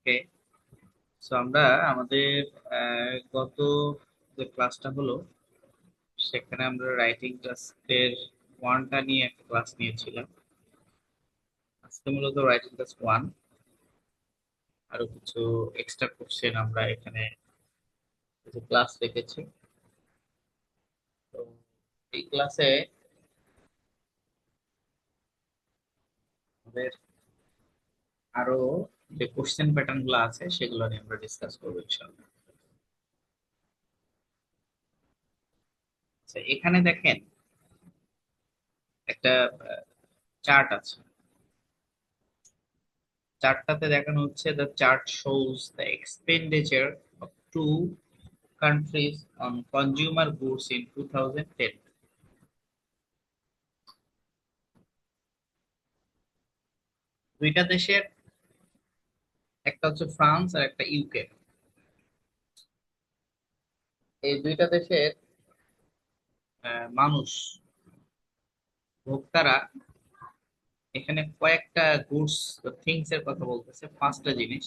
ওকে। So আমরা আমাদের গত যে ক্লাসটা হলো সেখানে আমরা রাইটিং টাস্কের ওয়ানটা নিয়ে একটা ক্লাস নিয়েছিলাম। আজকে মূলত রাইটিং টাস্ক ওয়ান, আরো কিছু এক্সট্রা কোশ্চেন আমরা এখানে কিছু ক্লাস রেখেছি। তো এই ক্লাসে আমাদের আরো যে কোশ্চেন প্যাটার্ন গুলো আছে সেগুলো নিয়ে আমরা ডিসকাস করবো ইনশাআল্লাহ। আচ্ছা, এখানে দেখেন একটা চার্ট আছে। চার্টটাতে দেখানো হচ্ছে the chart shows the expenditure of two countries on consumer goods in 2010। দুইটা দেশের, একটা হচ্ছে ফ্রান্স আর একটা ইউকে। এই দুইটা দেশের মানুষ, ভোক্তারা এখানে কয়েকটা গুডস থিংস এর কথা বলতেছে, পাঁচটা জিনিস: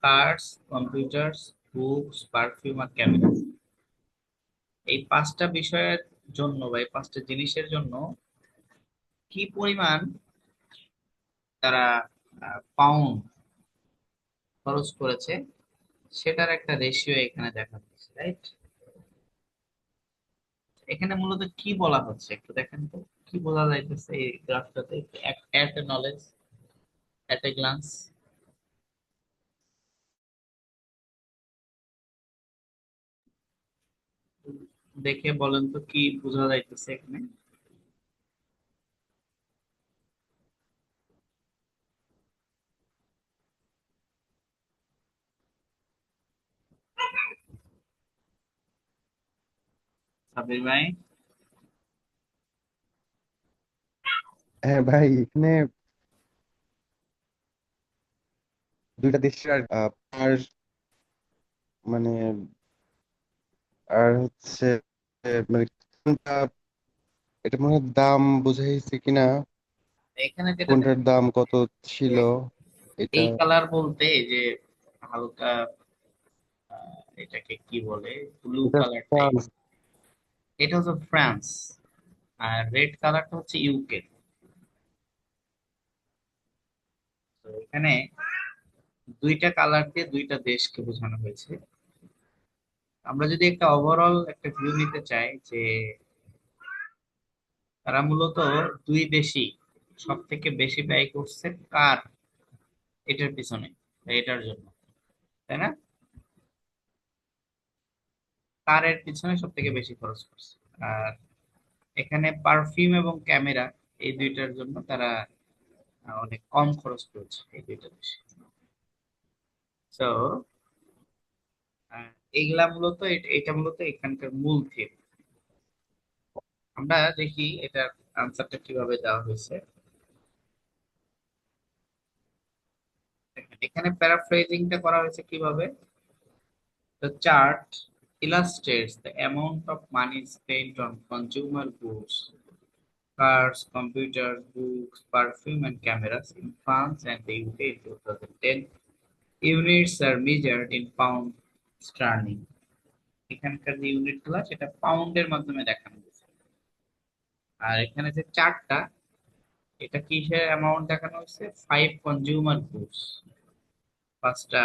কার্স, কম্পিউটার্স, বুকস, পারফিউম আর ক্যামেরা। এই পাঁচটা বিষয়ের জন্য বা এই পাঁচটা জিনিসের জন্য কি পরিমাণ তারা পাউন্ড খরচ করেছে সেটার একটা রেশিও এখানে দেখা যাচ্ছে, রাইট? এখানে মূলত কি বলা হচ্ছে একটু দেখেন তো, কি বোঝা যাইতেছে এই গ্রাফটাতে? এট এ নলেজ, এট এ গ্লান্স দেখে বলেন তো কি বোঝা যাইতেছে এখানে? সাবির ভাই? হ্যাঁ ভাই, এখানে দুইটা দেশের আর মানে আর হচ্ছে মানে কোনটা, এটা মনে হয় দাম বোঝাইছে কিনা, এখানে যেটা কোনটার দেখেন, দাম কত ছিল এটা। এই কালার বলতে এই যে হালকা এটাকে কি বলে, ব্লু এটা কালার টাইপ, ফ্রান্স। এটা হচ্ছে ফ্রান্স। আর রেড কালারটা হচ্ছে ইউকে। তো এখানে দুইটা কালার দিয়ে দুইটা দেশকে বোঝানো হয়েছে। আমরা যদি একটা ওভারঅল একটা ভিউ নিতে চাই যে তারা মূলত দুই দেশই সব থেকে বেশি ব্যয় করছে কার, এটার পিছনে বা এটার জন্য, তাই না? কারের পিছনে সব থেকে বেশি খরচ করছে। আর এখানে পারফিউম এবং ক্যামেরা, এই দুইটার জন্য তারা অনেক কম খরচ করেছে এই দুইটা দেশে। তো এইগুলা মূলত এটা মূলত এখানকার মূল থিম। আমরা দেখি এটার আনসারটা কিভাবে দেওয়া হয়েছে। দেখেন, এখানে প্যারাফ্রেজিংটা করা হয়েছে কিভাবে: the chart illustrates the amount of money spent on consumer goods, cars, computers, books, perfume, and cameras in France and the UK in 2010. Units are measured in pound sterling. এখানকার যে ইউনিট গুলা সেটা পাউন্ডের মাধ্যমে দেখানো হয়েছে। আর এখানে যে চার্টটা, এটা কিসের অ্যামাউন্ট দেখানো হয়েছে? ফাইভ কনজিউমার গুডস, পাঁচটা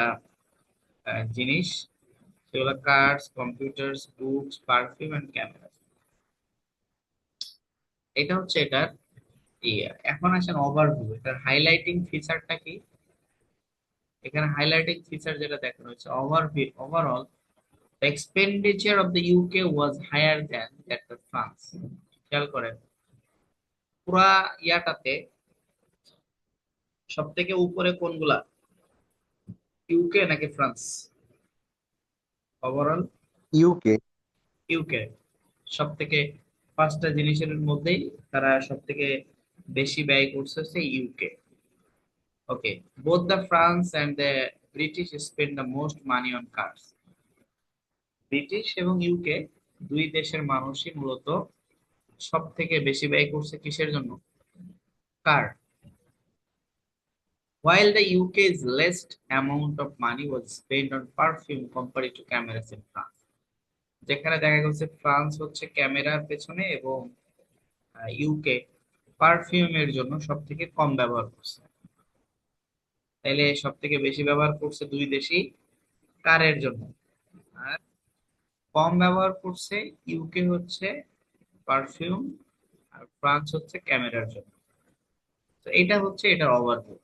জিনিস, সেগুলো cars, computers, books, perfume and camera. এটা হচ্ছে এটার ইয়ে। এখন আসেন ওভারভিউ, এটার হাইলাইটিং ফিচারটা কি? এখানে হাইলাইটিং ফিচার যেটা দেখানো হচ্ছে, overall expenditure of the UK was higher than that of France. খেয়াল করেন, পুরা ইয়াটাতে সব থেকে উপরে কোনগুলা, ইউকে নাকি ফ্রান্স? Overall UK. ইউকে সব থেকে, পাঁচটা জিনিসের মধ্যেই তারা সব থেকে বেশি ব্যয় করছে হচ্ছে UK. Okay, both the France and the British spend the most money on cars. British এবং ইউকে দুই দেশের মানুষই মূলত সব থেকে বেশি ব্যয় করছে কিসের জন্য? কার। while the UK's least amount of money was spent on perfume compared to cameras in France. যেখানে দেখা গেছে ফ্রান্স হচ্ছে ক্যামেরার পেছনে এবং ইউকে পারফিউমের জন্য সব থেকে কম ব্যবহার করছে। তাইলে সব থেকে বেশি ব্যবহার করছে দুই দেশই কারের জন্য, আর কম ব্যবহার করছে ইউকে হচ্ছে পারফিউম, আর ফ্রান্স হচ্ছে ক্যামেরার জন্য। তো এটা হচ্ছে এটার ওভারভিউ।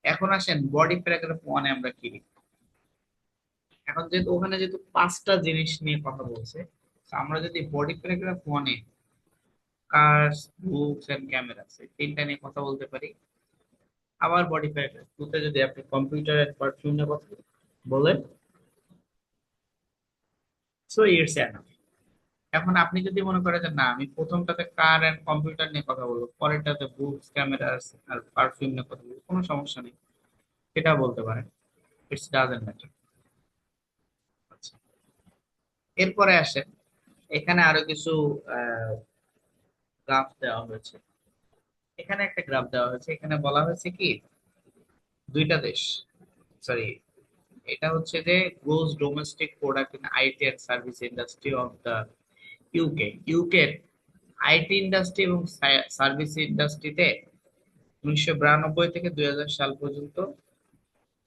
এখন আসেন বডি প্যারাগ্রাফ ওয়ানে আমরা কি লিখব। এখন যেহেতু ওখানে যেহেতু পাঁচটা জিনিস নিয়ে কথা বলছে, তো আমরা যদি বডি প্যারাগ্রাফ ওয়ানে কার্স, বুকস এন্ড ক্যামেরাস এই তিনটা নিয়ে কথা বলতে পারি, আবার বডি প্যারাগ্রাফ টুতে যদি আপনি কম্পিউটার এন্ড পারফিউম নিয়ে কথা বলেন, সো ইটস এনাফ। এখন আপনি যদি মনে করেন যে না আমি প্রথমটাতে কার এন্ড কম্পিউটার নিয়ে কথা বলবো, পরেরটাতে বুকস, ক্যামেরাস আর পারফিউম নিয়ে কথা বলবো, কোনো সমস্যা নেই, সেটা বলতে পারেন, ইটস ডাজন্ট ম্যাটার। আচ্ছা, এরপরে আসেন, এখানে আরো কিছু গ্রাফ দেওয়া হয়েছে। এখানে একটা গ্রাফ দেওয়া হয়েছে, এখানে বলা হয়েছে কি দুইটা দেশ, সরি, এটা হচ্ছে যে gross domestic product in IT and service industry of the UK. ইউকের আইটি ইন্ডাস্ট্রি এবং সার্ভিস ইন্ডাস্ট্রিতে 1992 থেকে 2000 সাল পর্যন্ত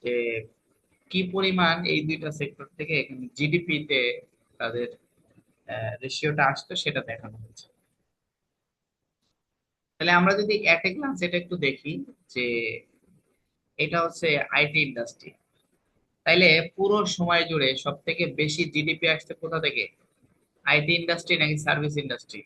যে কি পরিমাণ এই দুইটা সেক্টর থেকে এখানে জিডিপি তে তাদের রেশিওটা আসতো সেটা দেখানো হয়েছে। তাহলে আমরা যদি এট এ গ্লান্স এটা একটু দেখি যে এটা হচ্ছে আইটি ইন্ডাস্ট্রি, তাইলে পুরো সময় জুড়ে সব থেকে বেশি জিডিপি আসছে কোথা থেকে, আইটি ইন্ডাস্ট্রি নাকি সার্ভিস ইন্ডাস্ট্রি?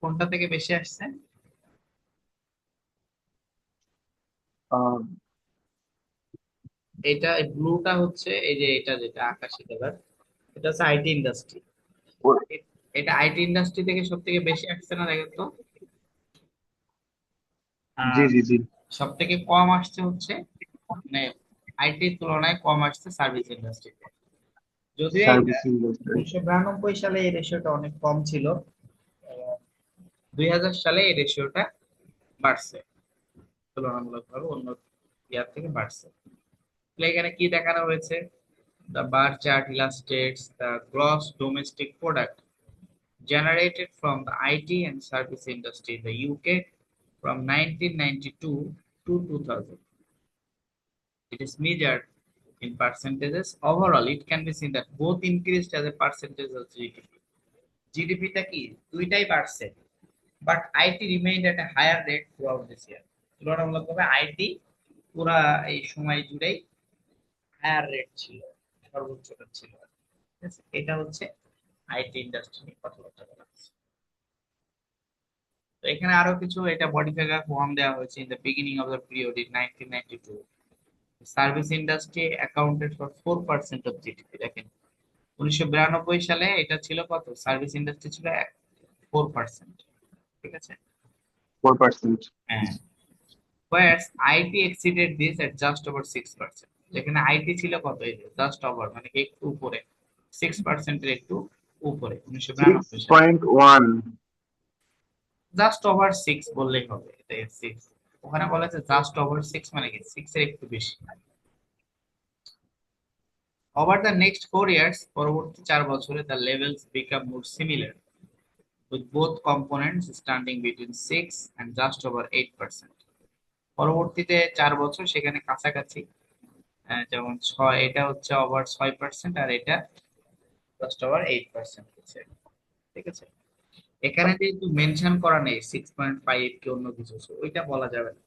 কোনটা থেকে বেশি আসছে? আহ, এটা ব্লুটা হচ্ছে এই যে এটা যেটা আকাশি কালার, এটা হচ্ছে আইটি ইন্ডাস্ট্রি। ও- এটা আইটি ইন্ডাস্ট্রি থেকে সব থেকে বেশি আসছে না দেখেন তো। জি আর জি জি। সব থেকে কম আসছে হচ্ছে মানে আইটির তুলনায় কম আসছে সার্ভিস ইন্ডাস্ট্রিতে। যদিও এটা সার্ভিস ইন্ডাস্ট্রি। 1992 সালে এই রেশিওটা অনেক কম ছিল, 2000 সালে এই রেশিওটা বাড়ছে, তুলনামূলকভাবে অন্য ইয়ার থেকে বাড়ছে। তাহলে এখানে কি দেখানো হয়েছে, the bar chart illustrates the gross domestic product generated from the IT and service industry in the UK from 1992 to 2000. It is measured in percentages. Overall, it can be seen that both increased as a percentage of GDP. জিডিপিটা কি দুইটাই বাড়ছে, but IT remained at a higher rate throughout this year. তুলনামূলকভাবে IT পুরা এই সময় জুড়েই higher rate ছিল, সর্বোচ্চটা ছিল। ঠিক আছে? এটা হচ্ছে আইটি ইন্ডাস্ট্রি নিয়ে কথাবার্তা বলা হচ্ছে। তো এখানে আরো কিছু এটা বডি ফিগার ফর্ম দেওয়া হয়েছে। In the beginning of the period in 1992 service industry accounted for 4% of GDP. দেখেন 1992 সালে এটা ছিল কত, সার্ভিস ইন্ডাস্ট্রি ছিল 4%। ঠিক আছে, 4%। হ্যাঁ, whereas IT exceeded this at just over 6%। যেখানে আইটি ছিল কত, এই যে জাস্ট ওভার মানে কি একটু উপরে, 6%-এর একটু উপরে 1992 সিক্স সালে। পয়েন্ট ওয়ান জাস্ট ওভার 6 বললেই হবে, এটা 6। ওখানে বলা আছে জাস্ট ওভার 6 মানে কি 6 এর একটু বেশি। ওভার দ্য নেক্সট 4 ইয়ার্স, পরবর্তী 4 বছরে the levels become more similar with both components standing between 6 and just over 8%। পরবর্তীতে 4 বছর সেখানে কাছাকাছি, যেমন 6, এটা হচ্ছে ওভার 6% আর এটা জাস্ট ওভার 8% হচ্ছে। ঠিক আছে, এখানে যেহেতু মেনশন করা নেই 6.5 কি অন্য কিছু, so ওইটা বলা যাবে না।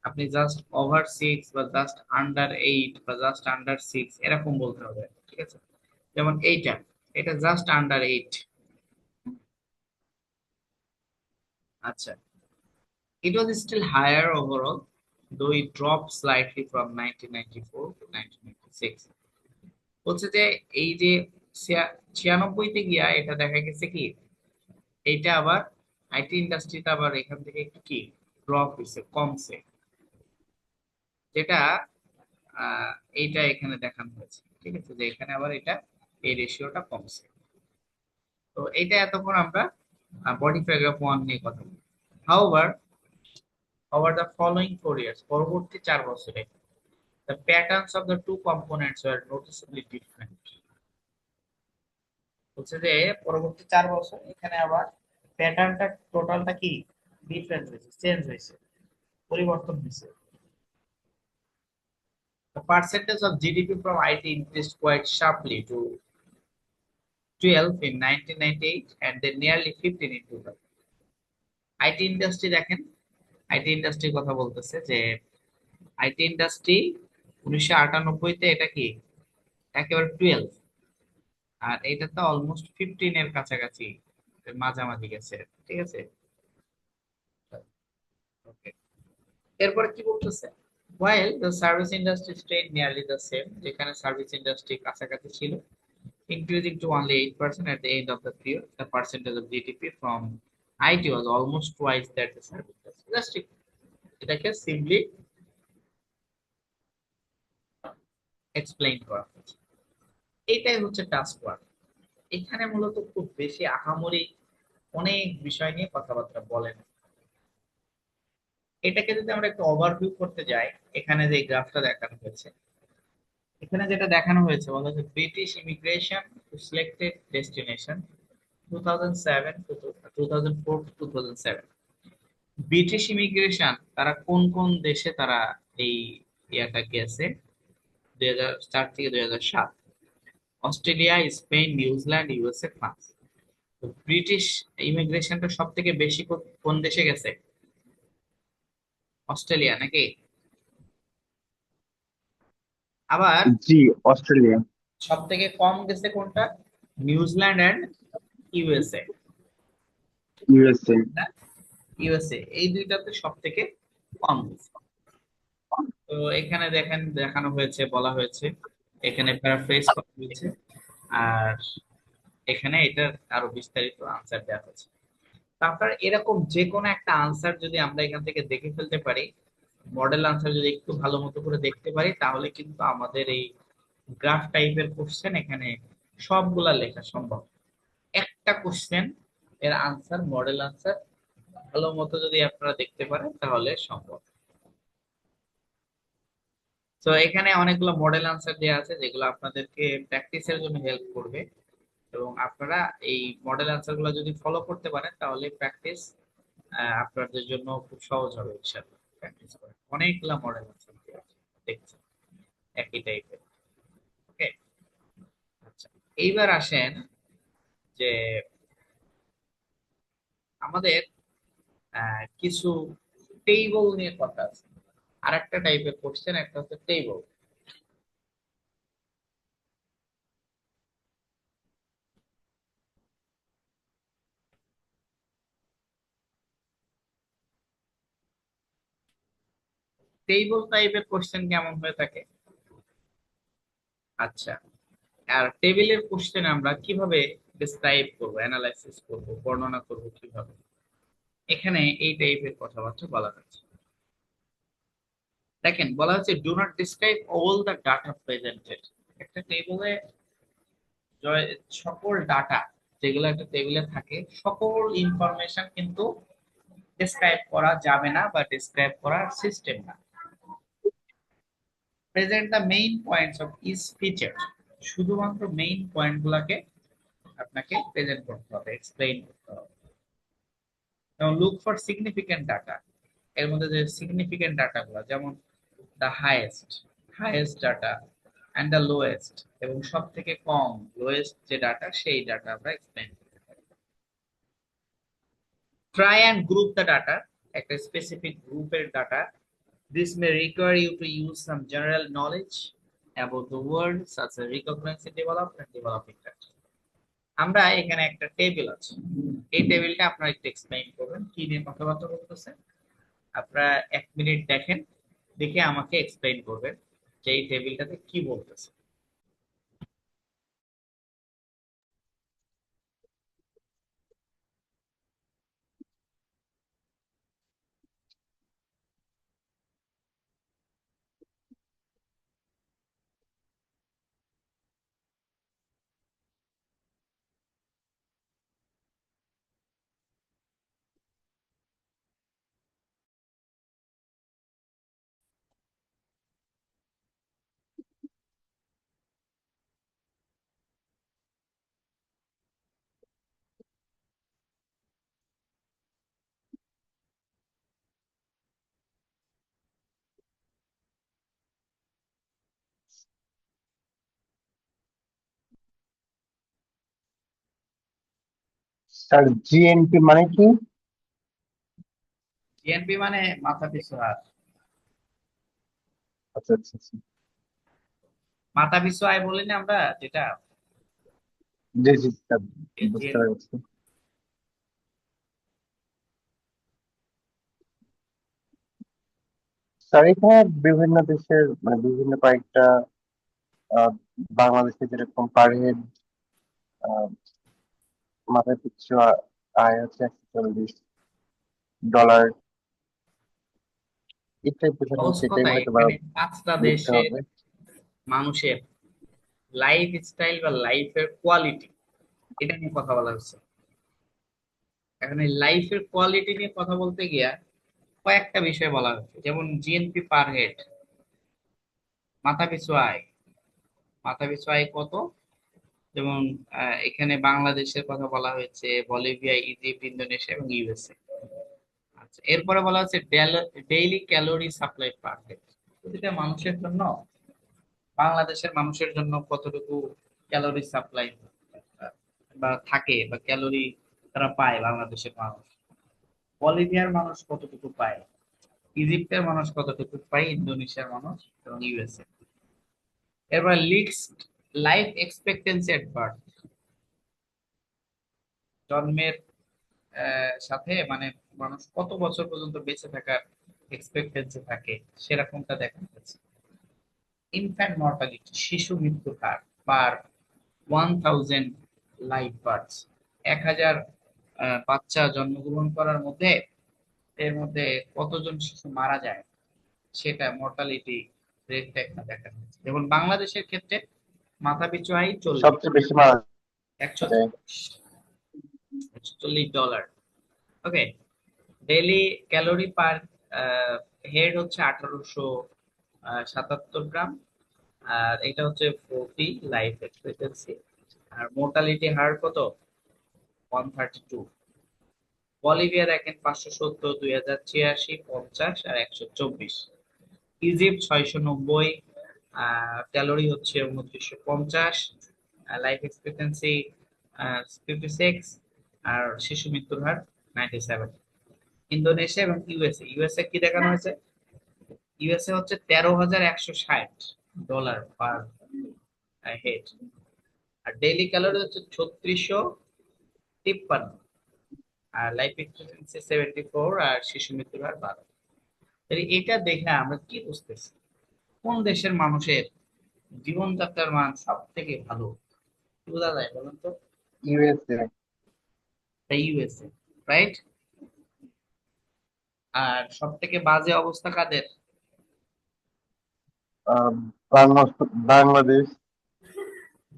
আপনি জাস্ট ওভার 6 বা জাস্ট আন্ডার 8 বা জাস্ট আন্ডার 6 এরকম বলতে হবে। ঠিক আছে, যেমন এইটা, এটা জাস্ট আন্ডার 8। আচ্ছা, it was still higher overall, though it dropped slightly from 1994 to 1996। বলছে যে এই যে 96 তে গিয়া এটা দেখা গেছে কি এইটা আবার আইটি ইন্ডাস্ট্রিতে আবার এখান থেকে একটু কি ড্রপ হয়েছে, কমছে, যেটা এইটা এখানে দেখানো হয়েছে। ঠিক আছে, যে এখানে আবার এটা এই রেশিওটা কমছে। তো এটা এতক্ষণ আমরা বডি প্যারাগ্রাফ 1 নিয়ে কথা বলি। However, over the following 4 years, পরবর্তী 4 বছরে the patterns of the two components were noticeably different. বলছে যে পরবর্তী 4 বছর এখানে আবার প্যাটার্নটা টোটালটা কি ডিফারেন্স হয়েছে, চেঞ্জ হয়েছে, পরিবর্তন হয়েছে। The percentage of GDP from IT increased quite sharply to 12 in 1998 and then nearly 15 in 2000. IT industry দেখেন, আইটি ইন্ডাস্ট্রির কথা বলতেছে যে আইটি ইন্ডাস্ট্রি 1998-তে এটা কি একেবারে 12, আর এটা তো অলমোস্ট 15 এর কাছাকাছি, মাঝামাঝি গেছে। ঠিক আছে, ওকে। এরপরে কি বলতেছে, while the service industry stayed nearly the same, যেখানে সার্ভিস ইন্ডাস্ট্রি কাছাকাছি ছিল, increasing to only 8% at the end of the period, the percentage of GDP from IT was almost twice that the service industry. এটাকে simply explain করা হচ্ছে। এটাই হচ্ছে task work. এখানে মূলত খুব বেশি আহামরি অনেক বিষয় নিয়ে কথাবার্তা বলেন। এটাকে যদি আমরা একটু ওভারভিউ করতে যাই, এখানে যে গ্রাফটা দেখানো হয়েছে, এখানে যেটা দেখানো হয়েছে বলা হচ্ছে British immigration to selected destination 2007 to 2004 to 2007। British immigration তারা কোন কোন দেশে তারা এই ইয়াটা গেছে 2004 থেকে 2007, Australia, Spain, New Zealand, USA, France. তো ব্রিটিশ ইমিগ্রেশনটা সব থেকে বেশি কোন দেশে গেছে? অস্ট্রেলিয়া নাকি? আবার জি, অস্ট্রেলিয়া। সব থেকে কম গেছে কোনটা? New Zealand and USA. USA. USA এই দুইটাতে সব থেকে কম গেছে। তো এখানে দেখেন দেখানো হয়েছে, বলা হয়েছে, এখানে প্যারাফ্রেজ করা হয়েছে, আর এখানে এটার আরো বিস্তারিত আনসার দেওয়া হয়েছে। তারপর এরকম যে কোনো একটা আনসার যদি আমরা এখান থেকে দেখে ফেলতে পারি, মডেল আনসার যদি একটু ভালো মতো করে দেখতে পারি, তাহলে কিন্তু আমাদের এই গ্রাফ টাইপের কোশ্চেন এখানে সবগুলা লেখা সম্ভব। একটা কোশ্চেন এর আনসার, মডেল আনসার ভালো মতো যদি আপনারা দেখতে পারেন তাহলে সম্ভব। তো এখানে অনেকগুলো মডেল আনসার দেওয়া আছে যেগুলো আপনাদেরকে প্র্যাকটিসের জন্য হেল্প করবে, এবং আপনারা এই মডেল আনসার গুলো যদি ফলো করতে পারেন তাহলে প্র্যাকটিস আপনাদের জন্য খুব সহজ হবে ইনশাআল্লাহ। প্র্যাকটিস করেন, অনেকগুলো মডেল আনসার দেওয়া আছে দেখছেন একই টাইপের। ওকে, আচ্ছা, এইবার আসেন যে আমাদের কিছু টেবল নিয়ে কথা আছে। আর একটা টাইপের কোশ্চেন, একটা হচ্ছে টেবল। টেবল টাইপের কোশ্চেন কেমন হয়ে থাকে? আচ্ছা, আর টেবিলের কোশ্চেন আমরা কিভাবে ডিসক্রাইব করব, অ্যানালাইসিস করব, বর্ণনা করব কিভাবে, এখানে এই টাইপের কথাবার্তা বলা হচ্ছে। দেখেন বলা হচ্ছে do not describe all the data presented. একটা টেবিলে সকল ডাটা যেগুলো একটা টেবিলে থাকে, সকল ইনফরমেশন কিন্তু ডিসক্রাইব করা যাবে না বা ডিসক্রাইব করার সিস্টেম না। Present the main points of each feature, শুধুমাত্র মেইন পয়েন্ট গুলাকে আপনাকে প্রেজেন্ট করতে হবে, এক্সপ্লেইন করতে হবে। এবং লুক ফর সিগনিফিকেন্ট ডাটা, এর মধ্যে যে সিগনিফিকেন্ট ডাটা গুলো, যেমন the highest, highest data, and the lowest, এবং সব থেকে কম লোয়েস্ট যে ডাটা সেই ডাটা আমরা এক্সপ্লেইন করতে পারি। Try and group the data, একটা স্পেসিফিক গ্রুপের ডাটা। This may require you to use some general knowledge about the world such as recognisation, development, developing country. আমরা এখানে একটা টেবিল আছে, এই টেবিলটা আপনারা একটু এক্সপ্লেইন করবেন কি নিয়ে কথাবার্তা বলতেছে। আপনারা 1 মিনিট দেখেন, দেখে আমাকে এক্সপ্লেইন করবেন যে এই টেবিলটাতে কি বলতেছে। স্যার জিএনপি মানে কি? জিএনপি মানে মাথা পিছু আয়। আচ্ছা আচ্ছা আচ্ছা। মাথা পিছু আয় বলি না আমরা যেটা, জি জি স্যার, বুঝতে জিএনপি। পেরেছি। স্যার এখানে বিভিন্ন দেশের মানে বিভিন্ন কয়েকটা আহ, বাংলাদেশে যেরকম পার হেড মাথায় পিছু আয় হচ্ছে $140, এটাই বোঝানো হচ্ছে, সহজ এটাই কথা, হয়তো বা এখানে পাঁচটা লিখতে দেশের হবে। মানুষের লাইফ স্টাইল বা লাইফের কোয়ালিটি, এটা নিয়ে কথা বলা হচ্ছে। এখন এই লাইফের কোয়ালিটি নিয়ে কথা বলতে গিয়া কয়েকটা বিষয় বলা হচ্ছে, যেমন জিএনপি পার হেড, মাথা পিছু আয়। মাথা পিছু আয় কত? যেমন এখানে বাংলাদেশের কথা বলা হয়েছে, বলিভিয়া, ইজিপ্ট, ইন্দোনেশিয়া এবং ইউএসএ। আচ্ছা, এরপরে বলা হচ্ছে daily calorie supply per head. প্রতিটা মানুষের জন্য, বাংলাদেশের মানুষের জন্য কতটুকু ক্যালোরি সাপ্লাই বা থাকে, বা ক্যালোরি তারা পায় বাংলাদেশের মানুষ। বলিভিয়ার মানুষ কতটুকু পায়, ইজিপ্টের মানুষ কতটুকু পায়, ইন্দোনেশিয়ার মানুষ এবং ইউএসএ। এরপর লিস্ট লাইফ এক্সপেক্টেন্সি এট বার্থ, জন্মের সাথে মানে মানুষ কত বছর পর্যন্ত বেঁচে থাকার এক্সপেক্টেন্সি থাকে, সেরকমটা দেখা যাচ্ছে। ইনফ্যান্ট মর্টালিটি, শিশু মৃত্যুর হার পার 1000 লাইভ বার্থস, 1000 বাচ্চা জন্মগ্রহণ করার মধ্যে এর মধ্যে কতজন শিশু মারা যায়, সেটা মর্টালিটি রেটটা এখানে দেখানো হয়েছে। যেমন বাংলাদেশের ক্ষেত্রে মাথা পিছু আয় 40, সবচেয়ে বেশি মারা যায়। 140 $140। ওকে, ডেইলি ক্যালোরি পার হেড হচ্ছে 1877 গ্রাম। আর এটা হচ্ছে 40 লাইফ এক্সপেক্টেন্সি। আর মোর্টালিটি হার কত? 132। বলিভিয়া দেখেন 570, 2086, 50 আর 124। ইজিপ্ট 690, ক্যালোরি হচ্ছে 2950, লাইফ এক্সপেক্টেন্সি 56, আর শিশু মৃত্যুর হার 97। ইন্দোনেশিয়া এবং ইউএসএ, ইউএসএ কি দেখানো হয়েছে? ইউএসএ হচ্ছে $13,160 পার হেড। আর ডেইলি ক্যালোরি হচ্ছে 3653, আর লাইফ এক্সপেক্টেন্সি 74, আর শিশু মৃত্যুর হার 12। তাহলে এটা দেখে আমরা কি বুঝতেছি কোন দেশের মানুষের জীবনযাত্রার মান সব থেকে ভালো? কি বোঝা যায় বলুন তো? ইউএসএ। USA, right. আর সব থেকে বাজে অবস্থা কাদের? বাংলাদেশ।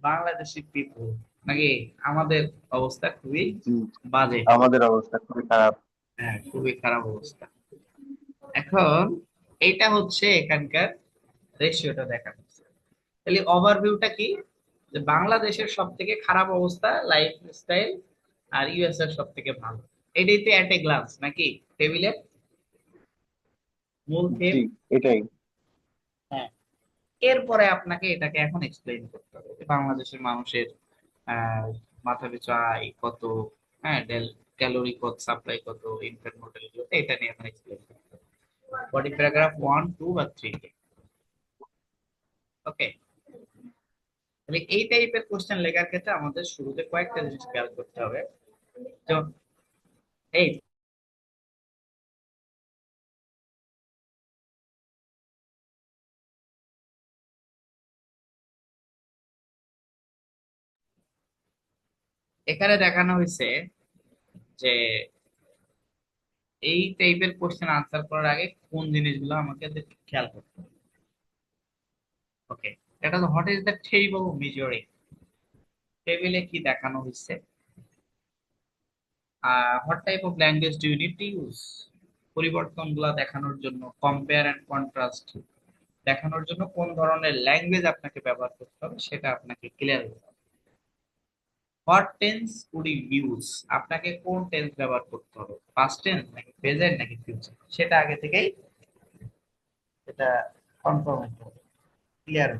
বাংলাদেশি পিপল, নাকি? আমাদের অবস্থা খুবই জি, বাজে। আমাদের অবস্থা খুবই খারাপ। হ্যাঁ, খুবই খারাপ অবস্থা। এখন এটা হচ্ছে এখানকার রেশিওটা দেখা যাচ্ছে। তাহলে ওভারভিউটা কি, যে বাংলাদেশের সব থেকে খারাপ অবস্থা লাইফ স্টাইল, আর ইউএস এর সব থেকে ভালো। এটাই তো এট এ গ্লান্স নাকি টেবিলের মূল থিম। জি, এটাই। হ্যাঁ, এরপরে আপনাকে এটাকে এখন এক্সপ্লেইন করতে হবে যে বাংলাদেশের মানুষের আহ মাথা পিছু আয় কত, হ্যাঁ, ক্যালোরি কত, সাপ্লাই কত, ইনফ্যান্ট মোর্টালিটি কত, এটা নিয়ে এখন এক্সপ্লেইন করতে হবে বডি প্যারাগ্রাফ 1, 2 বা 3 তে। ওকে, তাহলে এই টাইপের কোশ্চেন লেখার ক্ষেত্রে আমাদের শুরুতে কয়েকটা জিনিস খেয়াল করতে হবে। যেমন এই এখানে দেখানো হয়েছে যে এই টাইপের কোশ্চেন আনসার করার আগে কোন জিনিসগুলো আমাকে খেয়াল করতে হবে। ওকে, এটা তো what is the table measuring, টেবিলে কি দেখানো হয়েছে, what type of language do you need to use, পরিবর্তনগুলো দেখানোর জন্য, কম্পেয়ার এন্ড কন্ট্রাস্ট দেখানোর জন্য কোন ধরনের ল্যাঙ্গুয়েজ আপনাকে ব্যবহার করতে হবে সেটা আপনাকে ক্লিয়ার হতে হবে। What tense would you use, আপনাকে কোন টেন্স ব্যবহার করতে হবে, পাস্ট টেন্স নাকি প্রেজেন্ট নাকি ফিউচার, সেটা আগে থেকেই এটা কনফার্ম হতে হবে, clear.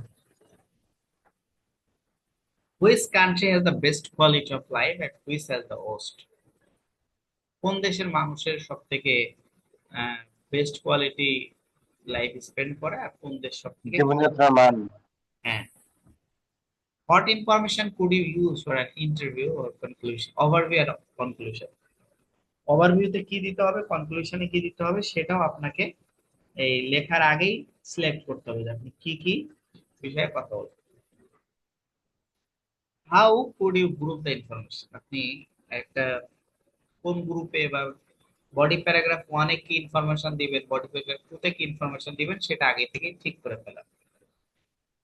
Which country has the best quality of life and which has the worst, কোন দেশের মানুষের সব থেকে বেস্ট কোয়ালিটি লাইফ স্পেন্ড করে আর কোন দেশ সব থেকে। জীবনযাত্রার মান। হ্যাঁ, what information could you use for an interview or conclusion, overview R conclusion? ওভারভিউতে কি দিতে হবে, কনক্লুশনে কি দিতে হবে, সেটাও আপনাকে এই লেখার আগেই সিলেক্ট করতে হবে যে আপনি কি কি বিষয়ে কথা বলবেন। How could you group the information, আপনি একটা কোন গ্রুপে বা বডি প্যারাগ্রাফ ওয়ানে কি ইনফরমেশন দিবেন, বডি প্যারাগ্রাফ টু তে কি ইনফরমেশন দিবেন, সেটা আগে থেকে ঠিক করে ফেলা।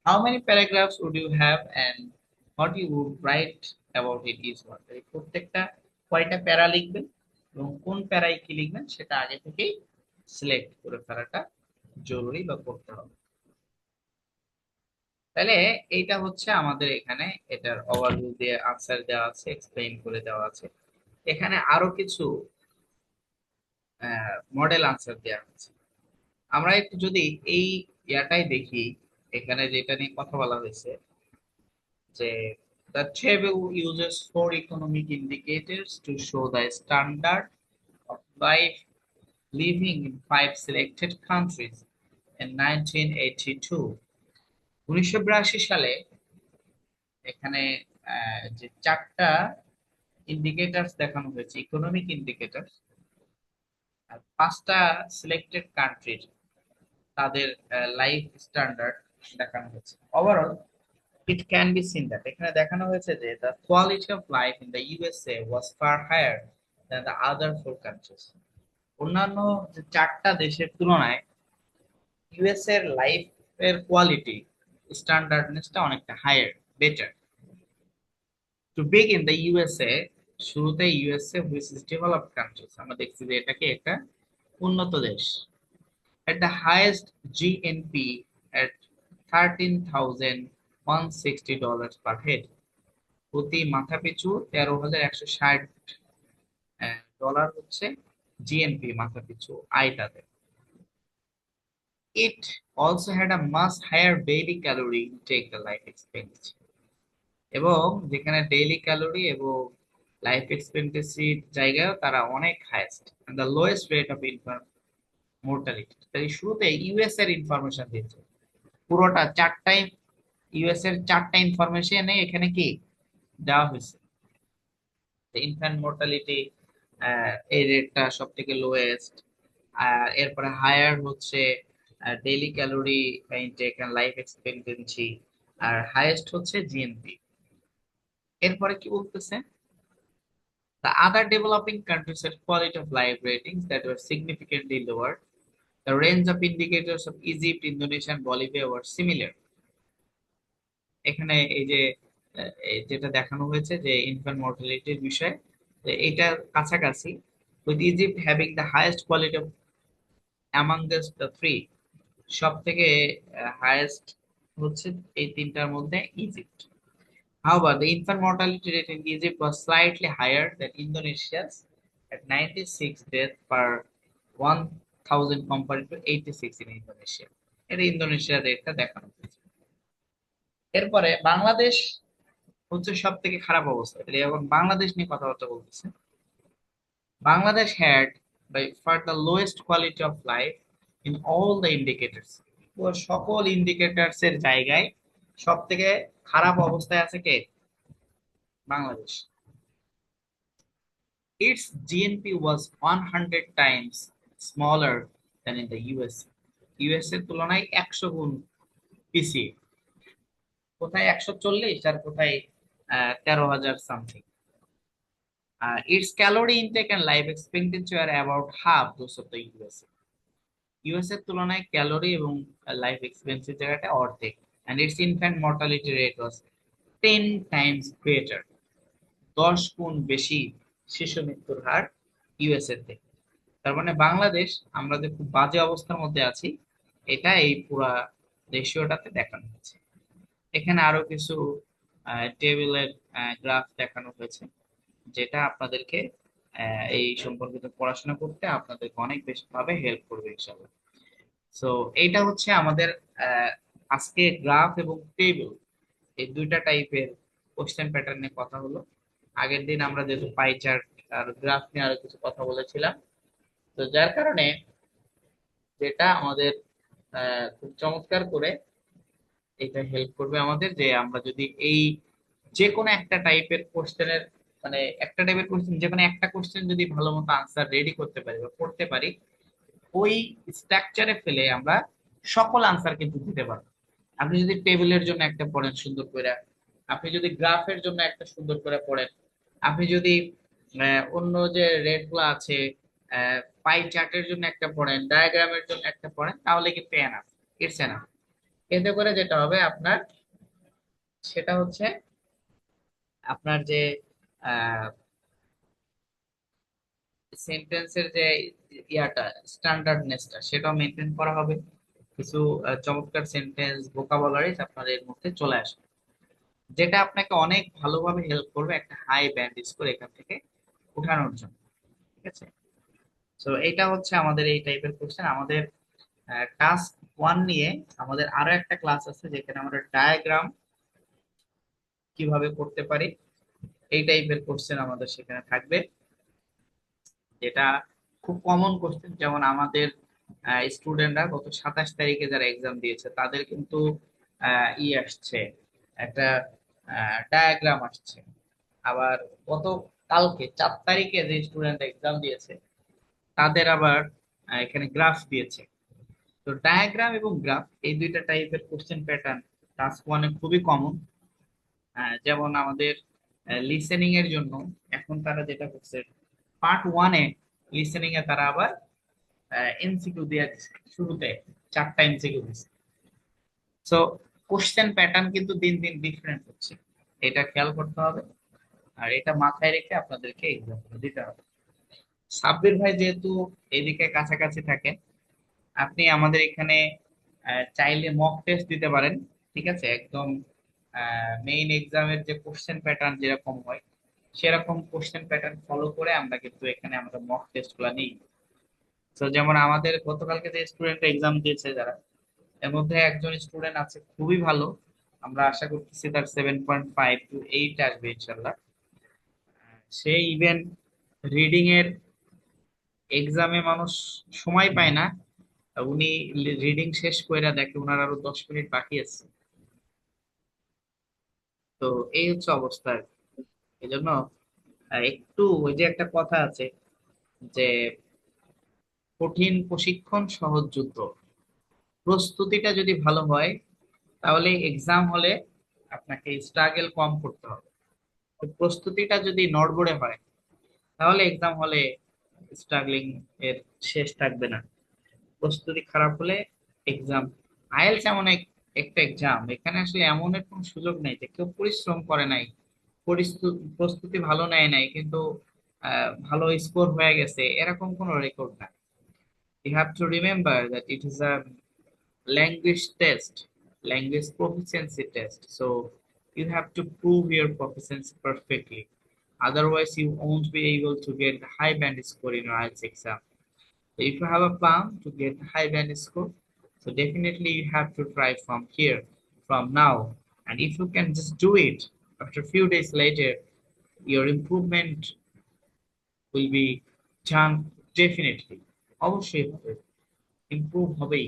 How many paragraphs would you have and what you would write about it is what, প্রত্যেকটা কয়টা প্যারা লিখবেন এবং কোন প্যারায় কি লিখবেন সেটা আগে থেকেই সিলেক্ট করে ফেলাটা জরুরি বা করতে হবে। তাহলে এইটা হচ্ছে আমাদের এখানে, এটার ওভারভিউ দিয়ে আনসার দেওয়া আছে, এক্সপ্লেইন করে দেওয়া আছে। এখানে আরো কিছু মডেল আনসার দেওয়া আছে। আমরা একটু যদি এই ইয়াটাই দেখি, এখানে যেটা নিয়ে কথা বলা হয়েছে যে the table uses four economic indicators to show the standard of life living in five selected countries in 1982। 1982 সালে এখানে যে চারটা ইন্ডিকেটরস দেখানো হয়েছে, ইকোনমিক ইন্ডিকেটরস, আর পাঁচটা সিলেক্টেড কান্ট্রির তাদের লাইফ স্ট্যান্ডার্ড দেখানো হয়েছে। Overall it can be seen that এখানে দেখানো হয়েছে যে the quality of life in the USA was far higher than the other four countries. অন্যান্য যে চারটা দেশের তুলনায় ইউএস এর লাইফ এর কোয়ালিটি স্ট্যান্ডার্ডনেসটা অনেকটা higher, better. To begin the USA, শুরুতে USA which is developed countries, আমরা দেখছি যে এটাকে একটা উন্নত দেশ। at the highest GNP at $13,160 per head, প্রতি মাথা পিছু 13,160 ডলার হচ্ছে জিএনপি, মাথা পিছু আয় তাদের। It also had a much higher daily calorie intake the life expenditure, এবং যেখানে ডেইলি ক্যালোরি এবং লাইফ এক্সপেন্ডিচার জায়গায় তারা অনেক highest, and the lowest rate of infant mortality। তাই শুরুতে ইউএস এর ইনফরমেশন দিচ্ছে, পুরোটা চারটাই ইউএস এর চারটা ইনফরমেশন এখানে কি দেওয়া হয়েছে। ইনফ্যান্ট মোর্টালিটি এই রেটটা সব থেকে লোয়েস্ট, আর এরপরে হায়ার হচ্ছে daily calorie intake and life expectancy, আর হাইয়েস্ট হচ্ছে জিএনপি। এরপরে কি বলতেছে, the other developing countries had quality of life ratings that were significantly lower. The range of indicators of Egypt, Indonesia and Bolivia were similar। এখানে এই যে যেটা দেখানো হয়েছে যে ইনফ্যান্ট মর্টালিটির বিষয়, এটা কাছাকাছি, with Egypt having the highest quality of amongst the three, সব থেকে হাইয়েস্ট হচ্ছে এই তিনটার মধ্যে Egypt. However, the infant mortality rate in Egypt was slightly higher than Indonesia's at 96 deaths per 1,000 compared to 86 in Indonesia। এটা ইন্দোনেশিয়ার রেটটা দেখানো হয়েছে। এরপরে বাংলাদেশ হচ্ছে সব থেকে খারাপ অবস্থা, তাহলে এখন বাংলাদেশ নিয়ে কথাবার্তা বলতেছে। Bangladesh had by far the lowest quality of life in all the indicators, সকল ইন্ডিকেটরস এর জায়গায় সব থেকে খারাপ অবস্থায় আছে কে, Bangladesh. Its GNP was 100 times smaller than in the USA, US এর তুলনায় 100 গুণ পিছিয়ে, কোথায় 140 আর কোথায় 13,000 something. Its calorie intake and life expenditure are about half those of the USA। US এর তুলনায় ক্যালোরি এবং লাইফ এক্সপেন্ডিচারটা অর্ধেক, and its infant mortality rate was 10 times greater। 10 গুণ বেশি শিশু মৃত্যুর হার ইউএস এর থেকে। তার মানে বাংলাদেশ, আমরা যে খুব বাজে অবস্থার মধ্যে আছি, এটা এই পুরা রেশিওটাতে দেখানো হয়েছে। এখানে আরো কিছু টেবিলের গ্রাফ দেখানো হয়েছে, যেটা আপনাদেরকে এই সম্পর্কিত পড়াশোনা করতে আপনাদেরকে অনেক বেশি ভাবে হেল্প করবে ইনশাআল্লাহ। সো এইটা হচ্ছে আমাদের আজকে গ্রাফ এবং টেবিল, এই দুইটা টাইপের কোশ্চেন প্যাটার্ন নিয়ে কথা হলো। আগের দিন আমরা যেহেতু পাই চার্ট আর গ্রাফ নিয়ে আরো কিছু কথা বলেছিলাম, তো যার কারণে যেটা আমাদের খুব চমৎকার করে এটা হেল্প করবে আমাদের, যে আমরা যদি এই যে কোনো একটা টাইপের কোশ্চেনের, মানে একটা টাইপের কোশ্চেন, যে কোনো একটা কোশ্চেন যদি ভালো মতো আনসার রেডি করতে পারি বা করতে পারি, ওই স্ট্রাকচারে ফেলে আমরা সকল আনসার কিন্তু দিতে পারবো। আপনি যদি টেবিলের জন্য একটা পড়েন সুন্দর করে, আপনি যদি গ্রাফের জন্য একটা সুন্দর করে পড়েন, আপনি যদি অন্য যে রেট গুলো আছে, পাই চার্টের জন্য একটা পড়েন, ডায়াগ্রামের জন্য একটা পড়েন, তাহলে কিন্তু এনাফ, ইটস এনাফ। এতে করে যেটা হবে আপনার, সেটা হচ্ছে আপনার যে সেন্টেন্সের যে ইয়াটা, স্ট্যান্ডার্ডনেসটা, সেটাও মেনটেন করা হবে। কিছু চমৎকার সেন্টেন্স ভোকাবুলারিজ আপনার এর মধ্যে চলে আসবে, যেটা আপনাকে অনেক ভালোভাবে হেল্প করবে একটা হাই ব্যান্ড স্কোর এখান থেকে উঠানোর জন্য। ঠিক আছে, তো এটা হচ্ছে আমাদের এই টাইপের কোশ্চেন। আমাদের টাস্ক 1 নিয়ে আমাদের আরো একটা ক্লাস আছে, যেখানে আমরা ডায়াগ্রাম কিভাবে করতে পারি এই টাইপের কোশ্চেন আমাদের সেখানে থাকবে, যেটা খুব কমন কোশ্চেন। যেমন আমাদের স্টুডেন্টরা গত 27 তারিখে যারা এক্সাম দিয়েছে, তাদের কিন্তু আসছে, একটা ডায়াগ্রাম আসছে। আবার গত কালকে 4 তারিখে যে স্টুডেন্ট এক্সাম দিয়েছে, তাদের আবার এখানে গ্রাফ দিয়েছে। তো ডায়াগ্রাম এবং গ্রাফ এই দুইটা টাইপের কোশ্চেন প্যাটার্ন টাস্ক ওয়ানে খুবই কমন। যেমন আমাদের লিসেনিং এর জন্য এখন তারা যেটা করছে, পার্ট 1-এ লিসেনিং এ তারা আবার এমসিকিউ দিয়ে দিছে শুরুতে, 4টা এমসিকিউ দিছে। সো কোশ্চেন প্যাটার্ন কিন্তু দিন দিন ডিফারেন্ট হচ্ছে, এটা খেয়াল করতে হবে। আর এটা মাথায় রেখে আপনাদেরকে এক্সাম দিতে হবে। সাব্বির ভাই যেহেতু এদিকে কাছাকাছি থাকে, আপনি আমাদের এখানে চাইলে মক টেস্ট দিতে পারেন। ঠিক আছে, একদম মেইন এক্সামের যে কোশ্চেন প্যাটার্ন যেরকম হয়, সেরকম কোশ্চেন প্যাটার্ন ফলো করে আমরা কিন্তু এখানে আমরা মক টেস্ট গুলা নিই। তো যেমন আমাদের গতকালকে যে স্টুডেন্ট এক্সাম দিয়েছে যারা, এর মধ্যে একজন স্টুডেন্ট আছে খুবই ভালো, আমরা আশা করতেছি তার 7.5 to 8 আসবে ইনশাল্লাহ। সে ইভেন রিডিং এর এক্সামে মানুষ সময় পায় না, উনি রিডিং শেষ কইরা দেখে ওনার আরো 10 মিনিট বাকি আছে। তো এই হচ্ছে অবস্থা আর কি। এই জন্য একটু, ওই যে একটা কথা আছে যে কঠিন প্রশিক্ষণ সহজ যুদ্ধ, প্রস্তুতিটা যদি ভালো হয় তাহলে এক্সাম হলে আপনাকে স্ট্রাগল কম করতে হবে। তো প্রস্তুতিটা যদি নড়বড়ে হয়, তাহলে এক্সাম হলে স্ট্রাগলিং এর শেষ থাকবে না। প্রস্তুতি খারাপ হলে এক্সাম, আইএলটিএস এমন একটা এক্সাম, এখানে আসলে এমনের কোনো সুযোগ নেই যে কেউ পরিশ্রম করে নাই, প্রস্তুতি ভালো নেয় নাই কিন্তু ভালো স্কোর হয়ে গেছে, এরকম কোনো রেকর্ড না। You have to remember that it is a language test, language proficiency test. So you have to prove your proficiency perfectly. Otherwise, you won't be able to get the high band score in your IELTS exam. So if you have a plan to get the high band score, so definitely you have to try from here, from now. And if you can just do it, after a few days later, your improvement will be done definitely. অবশ্যই হবে, improve হবেই।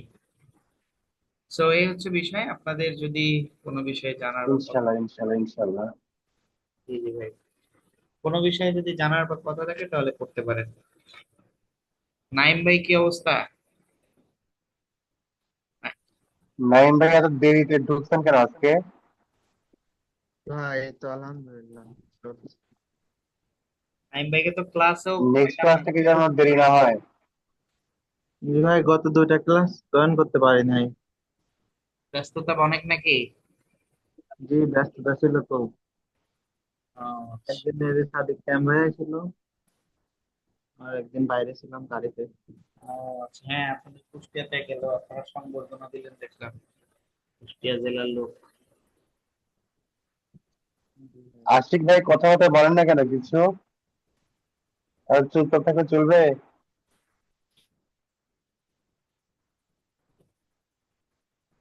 So এই হচ্ছে বিষয়। আপনাদের যদি কোনো বিষয়ে জানার বা কথা, ইনশাল্লাহ, ইনশাল্লাহ, ইনশাল্লাহ। জি জি ভাই, কোনো বিষয়ে যদি জানার বা কথা থাকে তাহলে করতে পারেন। নাইম ভাই কি অবস্থা? নাইম ভাই এত দেরিতে ঢুকছেন কেন আজকে? ভাই এই তো আলহামদুলিল্লাহ চলছে। নাইম ভাইকে তো ক্লাসেও নেক্সট ক্লাস থেকে যেন দেরি না হয়। জি ভাই, গত দুইটা ক্লাস জয়েন করতে পারি নাই। ব্যস্ততা অনেক নাকি? জি ব্যস্ততা ছিল তো। ও আচ্ছা। একদিন এই যে সাদিক ক্যামেরায় ছিল, আর একদিন বাইরে ছিলাম গাড়িতে। ও আচ্ছা, হ্যাঁ আপনাদের কুষ্টিয়াতে গেল, আপনারা সংবর্ধনা দিলেন দেখলাম, কুষ্টিয়া জেলার লোক। জি ভাই। আশিক ভাই কথা হতে বলেন না কেন কিছু? আর চুপ থাকলে চলবে?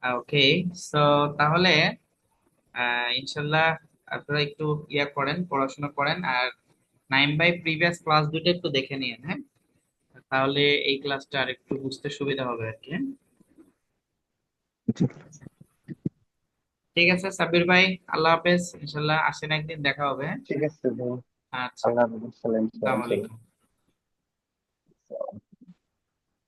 ওকে, সো তাহলে ইনশাল্লাহ আপনারা একটু ইয়া করেন, পড়াশোনা করেন। আর নাইম ভাই প্রিভিয়াস ক্লাস দুটো একটু দেখে নিন, হ্যাঁ? তাহলে এই ক্লাসটা আর একটু বুঝতে সুবিধা হবে আর কি, হ্যাঁ? ঠিক ঠিক আছে সাব্বির ভাই, আল্লাহ হাফেজ, ইনশাল্লাহ আসেন একদিন দেখা হবে, হ্যাঁ? ঠিক আছে ভাই। আচ্ছা, আল্লাহ হাফেজ। সালাম আসসালামু সালাম। আলাইকুম।